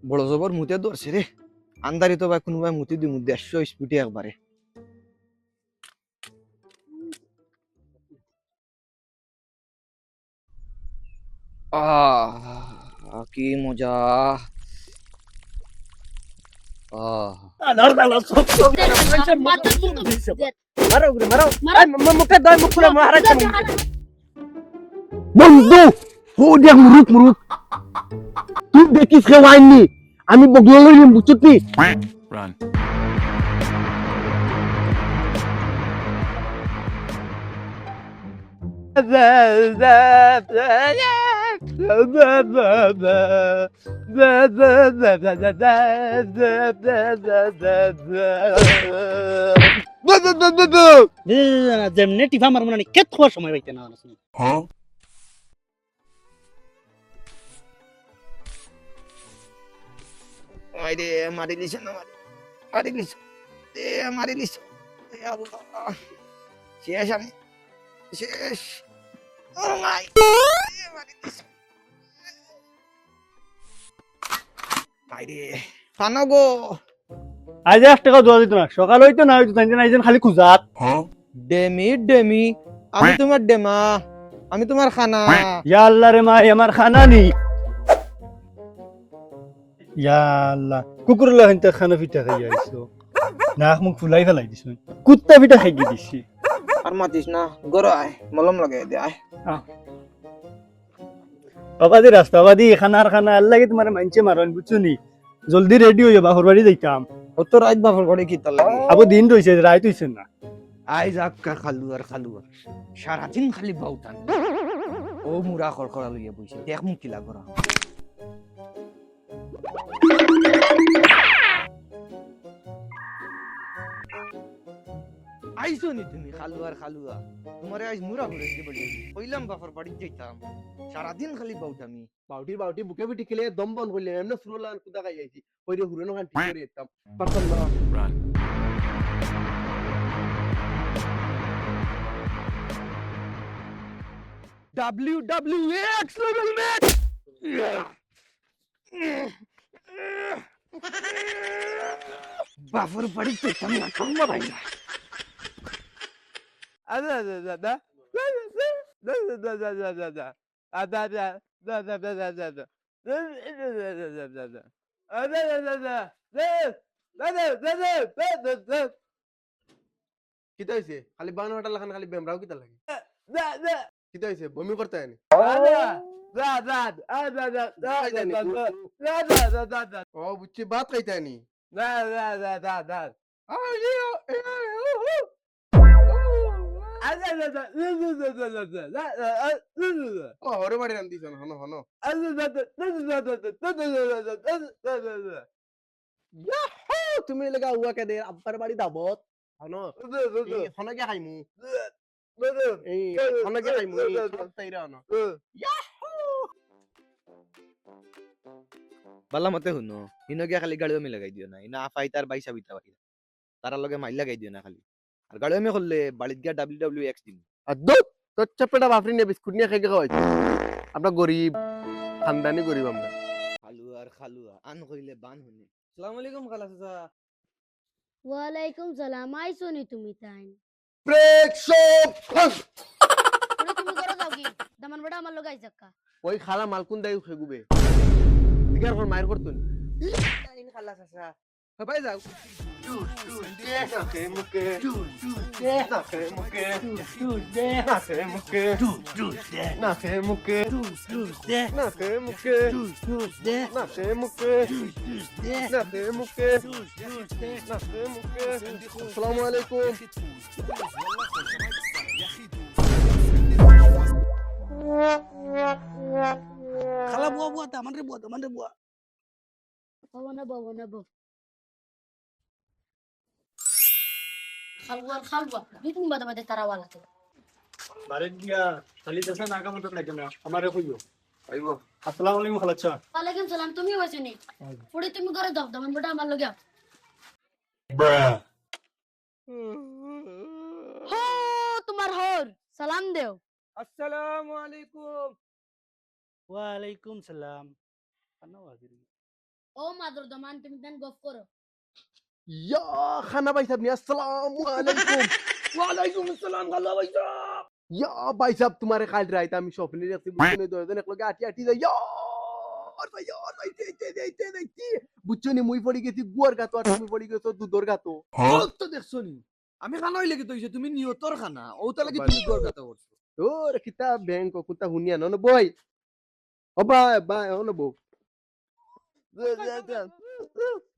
বড় জবর মুতে ধরছে রে। আন্দারি তো ভাই কোনোভাবে মুতি দি মুতে 100 স্পিডে একবারে। কি মজা। আহ বন্ধু ও দেখ মুরুত মুরুত তুই দেখিস কেউ আইননি আমি বগলো লইলাম বুঝছি Run. যেমনে টিফা মারবো না কেত খাওয়ার সময় পাইতে না Huh? আরে মারি দিছ না মারি দিছ মারি দিছ আল্লাহ শেষ আমি শেষ ও মাই মারি দিছ আরে খানো গো আজ 1 টাকা দোয়া দিত না সকাল হইতো না হইতো তাই আইছেন খালি খুজাত Huh? ডেমি ডেমি আমি তোমার ডেমা আমি তোমার খানা ইয়া আল্লাহ রে মা আমার খানা নি ইয়া আল্লাহ কুকুর লাহিনতে খানা পিঠা খাই আইছো নাক মুখ ফুলাই ফেলাই দিছ কুত্তা পিঠা খাই দিছি আর মাতিস না গরো আয় মলম লাগাই দে আয় বাবাদি রাস্তাবাদি খানার খানা আল্লাহ কি তোমার মানছে মারন বুঝছো নি জলদি রেডি হইয়া বাহর বাড়ি যাইতাম ও তো রাত বাপর ঘরে কি তার লাগে আবু দিন রইছে রাত হইছে না আই যাক্কা খালু আর সারাদিন খালি বাউটান ও মুরা খড়খড়া লইয়া বইছে দেখ মুখ কিলা করা আইসো নি তুমি খালুয়া তোমারে আজ মুরা ঘুরে দিতে বলি কইলাম বাপর বাড়ি যাইতাম সারাদিন খালি বাউটামি বাউটি বুকে বিটি খেলে দম বন করলে এমনি ফুরলান কুদা খাই আইছি ওই রে হুরানো খান ঠিক করে যেতাম পারতাম না Run. WWX level match বাপর বাড়ি যাইতাম না কাম্মা ভাই কিতা হইছে খালি বান হটাল খান খালি বেমরাও কিতা লাগে কিতা হইছে বমি করতে আনি ও বুঝছি বাত খাইতে আনি ও হরে বাড়ি রান দিছ হনো হনো ইয়াহু তুমি লাগা হুয়া কে দে আব্বার বাড়ি দাবত হনো হনো কে খাইমু এই হনো কে খাইমু তাইরা হনো বালা মতে শুনো ইনকে খালি গাড়ি আমি লাগাই দিও না ইনা আফাই তার বাইসা বিতা পারি তার লগে মাইল লাগাই দিও না খালি আর গাড়ি আমি করলে বাড়িত গিয়া WWX দিন আদুত তোর চাপড়া বাফরি নিয়ে বিস্কুট নিয়ে খাইকে খাওয়াইছে আমরা গরিব খানদানি গরিব আমরা খালুয়া আন কইলে বান শুনি আসসালামু আলাইকুম খালা চাচা ওয়ালাইকুম সালাম আইসো নি তুমি তাই ব্রেক শপ তুমি করো যাও কি দামান বড় আমার লগাই যাক্কা ওই খালা মালকুন দাই খেগুবে দিগার কোন মায়ের করতুন ইন খালা চাচা ভাই যাও আসসালামু আলাইকুম খালা বুয়া বুয়া তামান রে বুয়া বাবা না খালুয়া দুই তিন বাদে তারা ওয়ালাতে বারে গিয়া খালি দেশে নাকা মত লাগে না আমারে কইও আইবো আসসালামু আলাইকুম খালাচ্চা ওয়ালাইকুম সালাম তুমি আইসো নি পড়ে তুমি করে দাও দামান বড় আমার লগে Bruh. হো তোমার হর সালাম দেও আসসালামু আলাইকুম ওয়ালাইকুম সালাম আনো হাজির ও মাদর দমান তুমি দেন গফ করো ইয়া খানা ভাই সাহেব নি আসসালামু আলাইকুম ওয়ালাইকুম আসসালাম খালা ভাই সাহেব ইয়া ভাই সাহেব তোমারে কাল রাইতে আমি স্বপ্নে দেখছি বুঝছনি দুজন একলগে আটি আটি যাই বুঝছনি মুই পড়ি গেছি গুয়ার গাতো আর তুমি পড়ি গেছো দুধর গাতো তো দেখছো নি আমি খানা হইলে কি তৈছে তুমি নিয়তর খানা ও তাহলে কি তুমি গর কথা করছো ওর কিতা ব্যাংক কুতা হুনিয়া নন বই ও ভাই ভাই ও নবো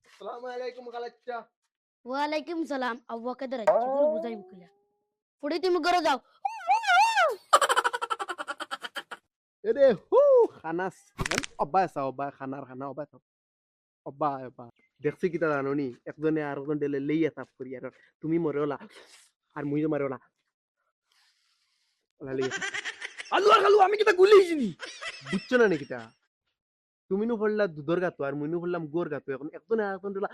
আসসালামু আলাইকুম খালাচ্চা ওয়ালাইকুম সালাম আব্বা কাদের আছে গুলো বুঝাই মুখলা ফুড়ি তুমি ঘরে যাও এরে হু খানাস অব্বা আসা অব্বা খানার খানা অব্বা আসা অব্বা অব্বা দেখছি কিতা জানোনি একজনে আর একজন ডেলে লইয়া সাফ করি আর তুমি মরে ওলা আর মুই মারে ওলা ওলা লইয়া আলু আর খালু আমি কিটা গুলিছি নি বুঝছো না নাকি তা তুমি নু পড়লা দুধর গাতো আর মুই নু পড়লাম গোর গাতো এখন একজনে আর একজন ডেলা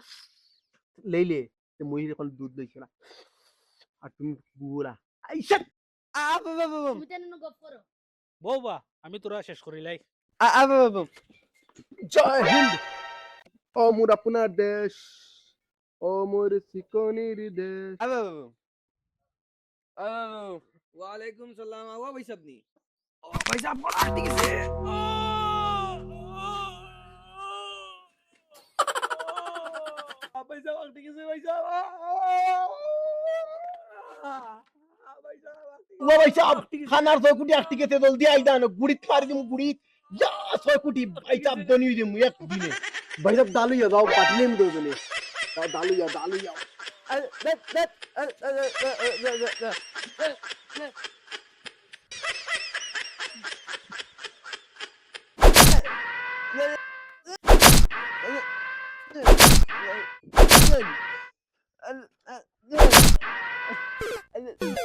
লইলে মুই এখন দুধ লইছিলা আর তুমি গুলা আইসা তুমি তেন গফ করো বৌবা আমি তোরা শেষ করিলাই জয় হিন্দ ও মোর আপনার দেশ ও মোর সিকনির দেশ ওয়ালাইকুম সালাম আওয়া ভাই সাহেব নি ও ভাই সাহেব বলা ঠিক আছে ভাই সাহেব ঠিক আছে ভাই সাহেব ও ভাই সাহেব খানার 6 কোটি আটটি গেছে জলদি আই দাও গুড়িত মারি দিমু গুড়িত ইয়া 6 কোটি ভাই সাহেব দনি দিমু এক দিনে ভাই সাহেব দালুইয়া যাও পাটলে আমি দুজনে দালুইয়া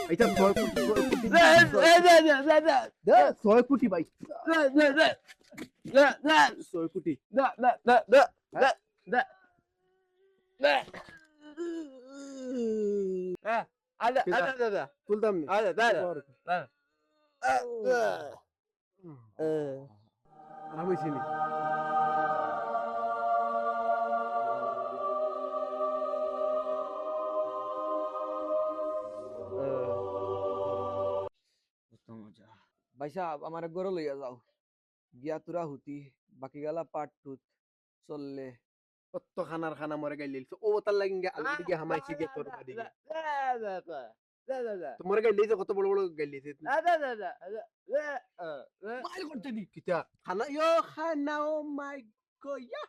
ভাই সাহেব 6 কোটি ভাই 6 কোটি তুলতাম আমি চিনি ভাই সাহেব আমার গরো লইয়া যাও গিয়া তুরা হুতি বাকি গালা পাট টুত চললে কত খানার খানা মরে গাইলে ও তার লাগিঙ্গে আলু দিকে হামাইছি গে তোর দিকে তোমার গাইলে যে কত বড় বড় গাইলে মাইল করতে নি কিতা খানা ইয়ো খানা ও মাই গো ইয়া